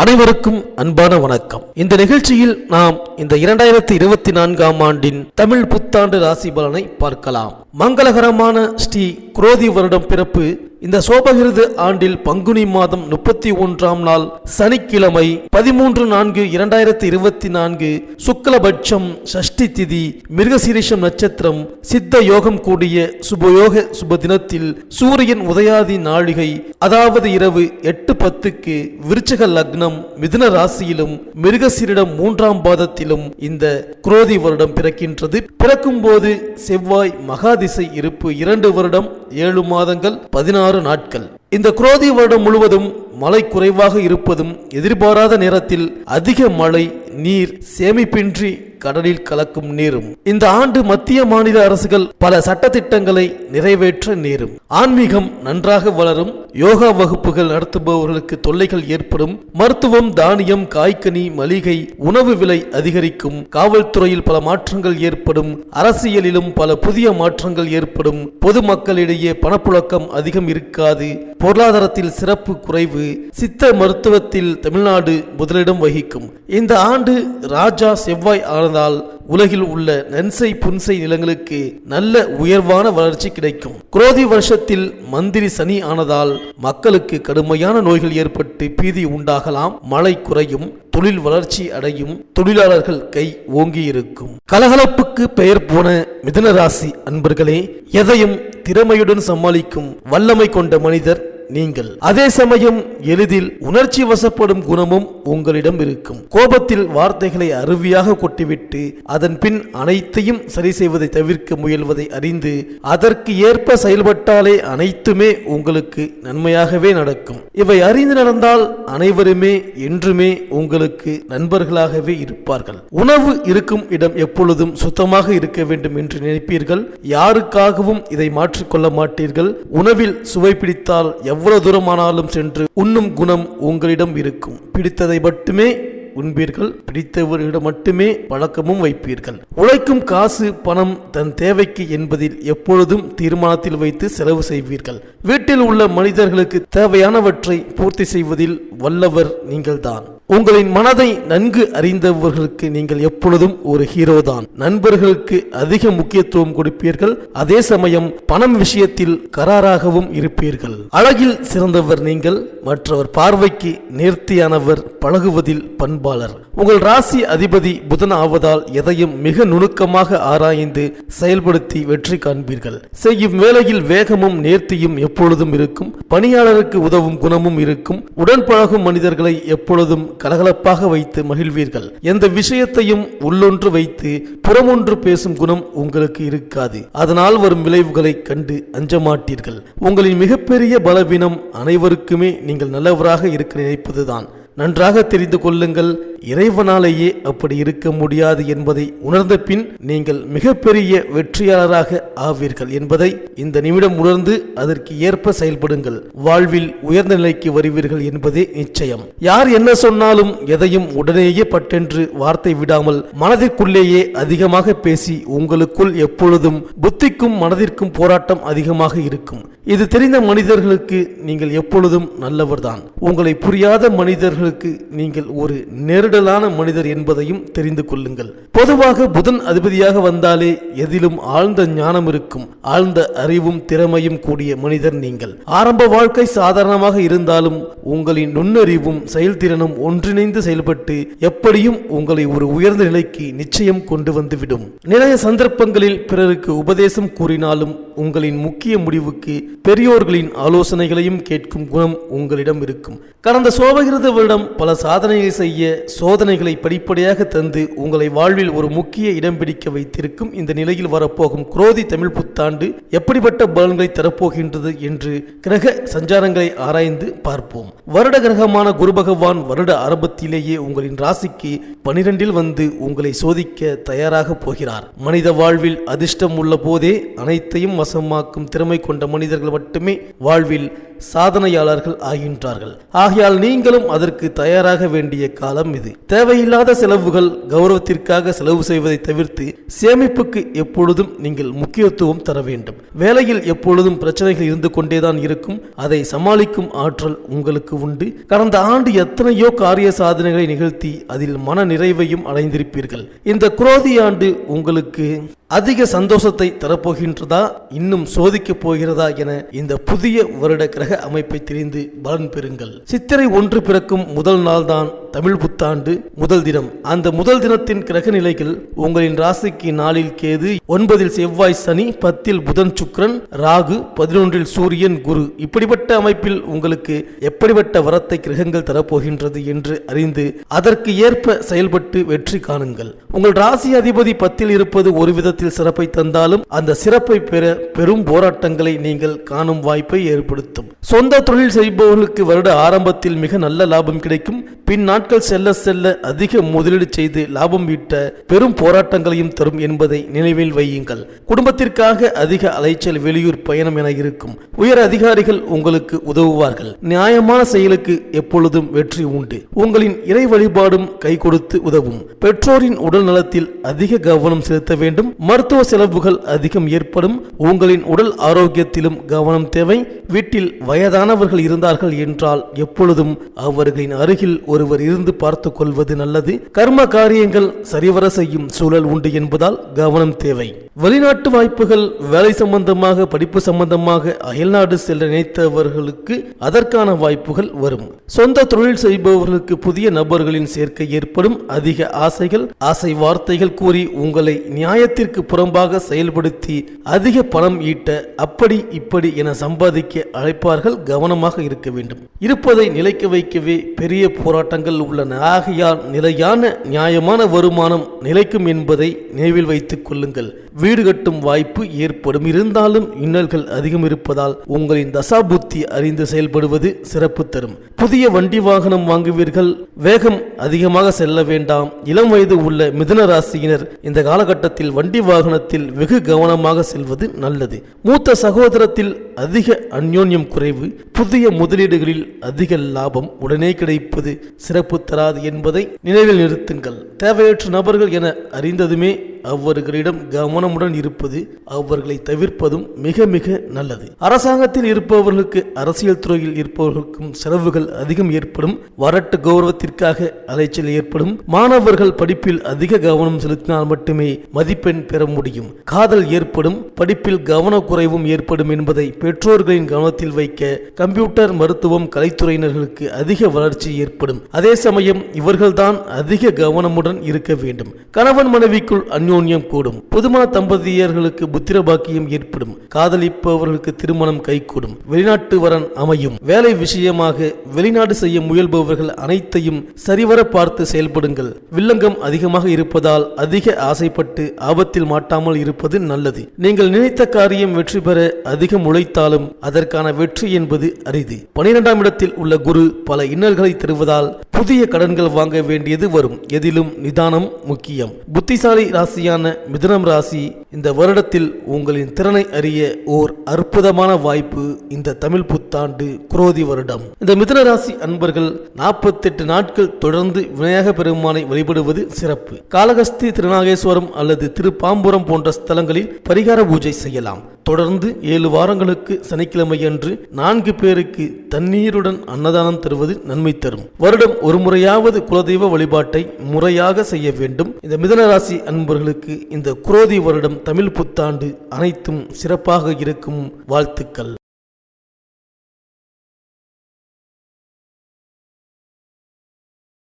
அனைவருக்கும் அன்பான வணக்கம். இந்த நிகழ்ச்சியில் நாம் இந்த 2024ஆம் ஆண்டின் தமிழ் புத்தாண்டு ராசி பலனை பார்க்கலாம். மங்களகரமான ஸ்ரீ குரோதி வருடம் பிறப்பு இந்த சோபகிருது ஆண்டில் பங்குனி மாதம் 31ஆம் நாள் சனிக்கிழமை 13/4/2024 சுக்லபட்சம் சஷ்டி திதி மிருகசீரிஷம் நட்சத்திரம் சித்த யோகம் கூடிய சுபயோக சுப தினத்தில் சூரியன் உதயாதி நாழிகை அதாவது இரவு 8:10க்கு விருச்சிக லக்னம் மிதுன ராசியிலும் மிருகசீரிடம் 3ஆம் பாதத்திலும் இந்த குரோதி வருடம் பிறக்கின்றது. பிறக்கும் போது செவ்வாய் மகாதிசை இருப்பு 2 வருடம் 7 மாதங்கள் 16 நாட்கள். இந்த குரோதி வருடம் முழுவதும் மழை குறைவாக இருப்பதும் எதிர்பாராத நேரத்தில் அதிக மழை நீர் சேமிப்பின்றி கடலில் கலக்கும் நேரும். இந்த ஆண்டு மத்திய மாநில அரசுகள் பல சட்டத்திட்டங்களை நிறைவேற்ற நேரும். ஆன்மீகம் நன்றாக வளரும். யோகா வகுப்புகள் நடத்துபவர்களுக்கு தொல்லைகள் ஏற்படும். மருத்துவம், தானியம், காய்கனி, மளிகை, உணவு விலை அதிகரிக்கும். காவல்துறையில் பல மாற்றங்கள் ஏற்படும். அரசியலிலும் பல புதிய மாற்றங்கள் ஏற்படும். பொதுமக்களிடையே பணப்புழக்கம் அதிகம் இருக்காது. பொருளாதாரத்தில் சிறப்பு குறைவு. சித்த மருத்துவத்தில் தமிழ்நாடு முதலிடம் வகிக்கும். இந்த ஆண்டு ராஜா செவ்வாய் ஆனதால் உலகில் உள்ள நன்சை புன்சை நிலங்களுக்கு நல்ல உயர்வான வளர்ச்சி கிடைக்கும். குரோதி வருஷத்தில் மந்திரி சனி ஆனதால் மக்களுக்கு கடுமையான நோய்கள் ஏற்பட்டு பீதி உண்டாகலாம். மழை குறையும். தொழில் வளர்ச்சி அடையும். தொழிலாளர்கள் கை ஓங்கி இருக்கும். கலகலப்புக்கு பெயர் போன மிதுன ராசி அன்பர்களே, எதையும் திறமையுடன் சமாளிக்கும் வல்லமை கொண்ட மனிதர் நீங்கள். அதே சமயம் எளிதில் உணர்ச்சி வசப்படும் குணமும் உங்களிடம் இருக்கும். கோபத்தில் வார்த்தைகளை அருவியாக கொட்டிவிட்டு அதன் பின் அனைத்தையும் சரி செய்வதை தவிர்க்க முயல்வதை அறிந்து அதற்கு ஏற்ப செயல்பட்டாலே அனைத்துமே உங்களுக்கு நன்மையாகவே நடக்கும். இவை அறிந்து நடந்தால் அனைவருமே என்றுமே உங்களுக்கு நண்பர்களாகவே இருப்பார்கள். உணவு இருக்கும் இடம் எப்பொழுதும் சுத்தமாக இருக்க வேண்டும் என்று நினைப்பீர்கள். யாருக்காகவும் இதை மாற்றிக்கொள்ள மாட்டீர்கள். உணவில் சுவை பிடித்தால் எவ்வளவு தூரமானாலும் சென்று உண்ணும் குணம் உங்களிடம் இருக்கும். பிடித்ததை மட்டுமே உண்பீர்கள். பிடித்தவர்களிடம் மட்டுமே பழக்கமும் வைப்பீர்கள். உழைக்கும் காசு பணம் தன் தேவைக்கு என்பதில் எப்பொழுதும் தீர்மானத்தில் வைத்து செலவு செய்வீர்கள். வீட்டில் உள்ள மனிதர்களுக்கு தேவையானவற்றை பூர்த்தி செய்வதில் வல்லவர் நீங்கள்தான். உங்களின் மனதை நன்கு அறிந்தவர்களுக்கு நீங்கள் எப்பொழுதும் ஒரு ஹீரோ தான். நண்பர்களுக்கு அதிக முக்கியத்துவம் கொடுப்பீர்கள். அதே சமயம் பணம் விஷயத்தில் கராராகவும் இருப்பீர்கள். அழகில் சிறந்தவர் நீங்கள். மற்றவர் பார்வைக்கு நேர்த்தியானவர். பழகுவதில் பண்பாளர். உங்கள் ராசி அதிபதி புதன் ஆவதால் எதையும் மிக நுணுக்கமாக ஆராய்ந்து செயல்படுத்தி வெற்றி காண்பீர்கள். செய்யும் வேளையில் வேகமும் நேர்த்தியும் எப்பொழுதும் இருக்கும். பணியாளருக்கு உதவும் குணமும் இருக்கும். உடன் பழகும் மனிதர்களை எப்பொழுதும் கலகலப்பாக வைத்து மகிழ்வீர்கள். எந்த விஷயத்தையும் உள்ளொன்று வைத்து புறமொன்று பேசும் குணம் உங்களுக்கு இருக்காது. அதனால் வரும் விளைவுகளை கண்டு அஞ்ச மாட்டீர்கள். உங்களின் மிகப்பெரிய பலவீனம் அனைவருக்குமே நீங்கள் நல்லவராக இருக்க நினைப்பதுதான். நன்றாக தெரிந்து கொள்ளுங்கள். இறைவனாலேயே அப்படி இருக்க முடியாது என்பதை உணர்ந்த பின் நீங்கள் மிகப்பெரிய வெற்றியாளராக ஆவீர்கள் என்பதை இந்த நிமிடம் உணர்ந்து அதற்கு ஏற்ப செயல்படுங்கள். வாழ்வில் உயர்ந்த நிலைக்கு வருவீர்கள் என்பதே நிச்சயம். யார் என்ன சொன்னாலும் எதையும் உடனேயே பட்டென்று வார்த்தை விடாமல் மனதிற்குள்ளேயே அதிகமாக பேசி உங்களுக்குள் எப்பொழுதும் புத்திக்கும் மனதிற்கும் போராட்டம் அதிகமாக இருக்கும். இது தெரிந்த மனிதர்களுக்கு நீங்கள் எப்பொழுதும் நல்லவர்தான். உங்களை புரியாத மனிதர்களுக்கு நீங்கள் ஒரு நெருடலான மனிதர் என்பதையும் தெரிந்து கொள்ளுங்கள். பொதுவாக புதன் அதிபதியாக வந்தாலே எதிலும் ஆழ்ந்த ஞானம் இருக்கும். ஆழ்ந்த அறிவும் திறமையும் கூடிய மனிதர் நீங்கள். ஆரம்ப வாழ்க்கை சாதாரணமாக இருந்தாலும் உங்களின் நுண்ணறிவும் செயல்திறனும் ஒன்றிணைந்து செயல்பட்டு எப்படியும் உங்களை ஒரு உயர்ந்த நிலைக்கு நிச்சயம் கொண்டு வந்துவிடும். நிறைய சந்தர்ப்பங்களில் பிறருக்கு உபதேசம் கூறினாலும் உங்களின் முக்கிய முடிவுக்கு பெரியோர்களின் ஆலோசனைகளையும் கேட்கும் குணம் உங்களிடம் இருக்கும். கடந்த சோபகிருத வருடம் பல சாதனைகளை செய்ய சோதனைகளை படிப்படியாக தந்து உங்களை வாழ்வில் ஒரு முக்கிய இடம் பிடிக்க வைத்திருக்கும். இந்த நிலையில் வரப்போகும் குரோதி தமிழ் புத்தாண்டு எப்படிப்பட்ட பலன்களை தரப்போகின்றது என்று கிரக சஞ்சாரங்களை ஆராய்ந்து பார்ப்போம். வருட கிரகமான குரு பகவான் வருட ஆரம்பத்திலேயே உங்களின் ராசிக்கு 12இல் வந்து உங்களை சோதிக்க தயாராக போகிறார். மனித வாழ்வில் அதிர்ஷ்டம் உள்ள போதே அனைத்தையும் வசமாக்கும் திறமை கொண்ட மனிதர்கள் மட்டுமே வாழ்வில் சாதனையாளர்கள் ஆகின்றார்கள். ஆகையால் நீங்களும் அதற்கு தயாராக வேண்டிய காலம் இது. தேவையில்லாத செலவுகள், கௌரவத்திற்காக செலவு செய்வதை தவிர்த்து சேமிப்புக்கு எப்பொழுதும் நீங்கள் முக்கியத்துவம் தர வேண்டும். வேலையில் எப்பொழுதும் பிரச்சனைகள் இருந்து கொண்டேதான் இருக்கும். அதை சமாளிக்கும் ஆற்றல் உங்களுக்கு உண்டு. கடந்த ஆண்டு எத்தனையோ காரிய சாதனைகளை நிகழ்த்தி அதில் மன நிறைவையும் அடைந்திருப்பீர்கள். இந்த குரோதி ஆண்டு உங்களுக்கு அதிக சந்தோஷத்தை தரப்போகின்றதா, இன்னும் சோதிக்கப் போகிறதா என இந்த புதிய வருட கிரக அமைப்பை தெரிந்து பலன் பெறுங்கள். சித்திரை 1 பிறக்கும் முதல் நாள் தான் தமிழ் புத்தாண்டு முதல் தினம். அந்த முதல் தினத்தின் கிரக நிலைகள் உங்களின் ராசிக்கு 4இல் கேது, 9இல் செவ்வாய் சனி, 10இல் புதன் சுக்கிரன், ராகு, 11இல் சூரியன் குரு. இப்படிப்பட்ட அமைப்பில் உங்களுக்கு எப்படிப்பட்ட வரத்தை கிரகங்கள் தரப்போகின்றது என்று அறிந்து அதற்கு ஏற்ப செயல்பட்டு வெற்றி காணுங்கள். உங்கள் ராசி அதிபதி 10இல் இருப்பது ஒரு விதத்தில் சிறப்பை தந்தாலும் அந்த சிறப்பை பெற பெரும் போராட்டங்களை நீங்கள் காணும் வாய்ப்பை ஏற்படுத்தும். சொந்த தொழில் செய்பவர்களுக்கு வருட ஆரம்பத்தில் மிக நல்ல லாபம் கிடைக்கும். பின் நாட்கள் செல்ல செல்ல அதிக முதலீடு செய்து லாபம் ஈட்ட பெரும் போராட்டங்களையும் தரும் என்பதை நினைவில் வையுங்கள். குடும்பத்திற்காக அதிக அலைச்சல், வெளியூர் பயணம் என இருக்கும். உயர் அதிகாரிகள் உங்களுக்கு உதவுவார்கள். நியாயமான செயலுக்கு எப்பொழுதும் வெற்றி உண்டு. உங்களின் இறை வழிபாடும் கை கொடுத்து உதவும். பெற்றோரின் உடல் நலத்தில் அதிக கவனம் செலுத்த வேண்டும். மருத்துவ செலவுகள் அதிகம் ஏற்படும். உங்களின் உடல் ஆரோக்கியத்திலும் கவனம் தேவை. வீட்டில் வயதானவர்கள் இருந்தார்கள் என்றால் எப்பொழுதும் அவர்களின் அருகில் ஒருவர் இருந்து பார்த்துக் கொள்வது நல்லது. கர்ம காரியங்கள் சரிவர செய்யும் சூழல் உண்டு என்பதால் கவனம் தேவை. வெளிநாட்டு வாய்ப்புகள், வேலை சம்பந்தமாக, படிப்பு சம்பந்தமாக அயல்நாடு செல்ல நினைத்தவர்களுக்கு அதற்கான வாய்ப்புகள் வரும். சொந்த தொழில் செய்பவர்களுக்கு புதிய நபர்களின் சேர்க்கை ஏற்படும். அதிக ஆசைகள், ஆசை வார்த்தைகள் கூறி உங்களை நியாயத்திற்கு புறம்பாக செயல்படுத்தி அதிக பணம் ஈட்ட அப்படி இப்படி என சம்பாதிக்க அழைப்பார்கள். கவனமாக இருக்க வேண்டும். இருப்பதை நிலைக்க வைக்கவே பெரிய போராட்டங்கள் உள்ளன. ஆகையால் நிலையான நியாயமான வருமானம் நிலைக்கும் என்பதை நினைவில் வைத்துக் கொள்ளுங்கள். வீடு கட்டும் வாய்ப்பு ஏற்படும். இருந்தாலும் இன்னல்கள் அதிகம் இருப்பதால் உங்களின் தசாபுத்தி அறிந்து செயல்படுவது சிறப்பு தரும். புதிய வண்டி வாகனம் வாங்குவீர்கள். வேகம் அதிகமாக செல்ல வேண்டாம். இளம் வயது உள்ள மிதுன ராசியினர் இந்த காலகட்டத்தில் வண்டி வாகனத்தில் வெகு கவனமாக செல்வது நல்லது. மூத்த சகோதரத்தில் அதிக அந்யோன்யம் குறைவு. புதிய முதலீடுகளில் அதிக லாபம் உடனே கிடைப்பது சிறப்பு தராது என்பதை நினைவில் நிறுத்துங்கள். தேவையற்ற நபர்கள் என அறிந்ததுமே அவர்களிடம் கவனமுடன் இருப்பது, அவர்களை தவிர்ப்பதும் மிக மிக நல்லது. அரசாங்கத்தில் இருப்பவர்களுக்கு, அரசியல் துறையில் இருப்பவர்களுக்கும் செலவுகள் அதிகம் ஏற்படும். வரட்டு கௌரவத்திற்காக அலைச்சல் ஏற்படும். மாணவர்கள் படிப்பில் அதிக கவனம் செலுத்தினால் மட்டுமே மதிப்பெண் பெற முடியும். காதல் ஏற்படும். படிப்பில் கவனக்குறைவும் ஏற்படும் என்பதை பெற்றோர்களின் கவனத்தில் வைக்க கம்ப்யூட்டர், மருத்துவம், கலைத்துறையினர்களுக்கு அதிக வளர்ச்சி ஏற்படும். அதே சமயம் இவர்கள்தான் அதிக கவனமுடன் இருக்க வேண்டும். கணவன் மனைவிக்குள் அந்யோன்யம் கூடும். புதுமண தம்பதியர்களுக்கு புத்திர பாக்கியம் ஏற்படும். காதலிப்பவர்களுக்கு திருமணம் கைகூடும். வெளிநாட்டு வரன் அமையும். வேலை விஷயமாக வெளிநாடு செய்ய முயல்பவர்கள் அனைத்தையும் சரிவர பார்த்து செயல்படுங்கள். வில்லங்கம் அதிகமாக இருப்பதால் அதிக ஆசைப்பட்டு ஆபத்தில் மாட்டாமல் இருப்பது நல்லது. நீங்கள் நினைத்த காரியம் வெற்றி பெற அதிகம் உழைத்தாலும் அதற்கான வெற்றி என்பது அரிது. 12ஆம் இடத்தில் உள்ள குரு பல இன்னல்களை தருவதால் புதிய கடன்கள் வாங்க வேண்டியது வரும். எதிலும் நிதானம் முக்கியம். புத்திசாலி ராசியான மிதுனம் ராசி இந்த வருடத்தில் உங்களின் திறனை அறிய ஓர் அற்புதமான வாய்ப்பு இந்த தமிழ் புத்தாண்டு குரோதி வருடம். இந்த மிதுன ராசி அன்பர்கள் 48 நாட்கள் தொடர்ந்து விநாயக பெருமானை வழிபடுவது சிறப்பு. காளகஸ்தி, திருநாகேஸ்வரம் அல்லது திருப்பாம்புரம் போன்ற ஸ்தலங்களில் பரிகார பூஜை செய்யலாம். தொடர்ந்து 7 வாரங்களுக்கு சனிக்கிழமை அன்று 4 பேருக்கு தண்ணீருடன் அன்னதானம் தருவது நன்மை தரும். வருடம் ஒரு முறையாவது குலதெய்வ வழிபாட்டை முறையாக செய்ய வேண்டும். இந்த மிதுன ராசி அன்பர்களுக்கு இந்த குரோதி வருடம் தமிழ் புத்தாண்டு அனைத்தும் சிறப்பாக இருக்கும். வாழ்த்துக்கள்.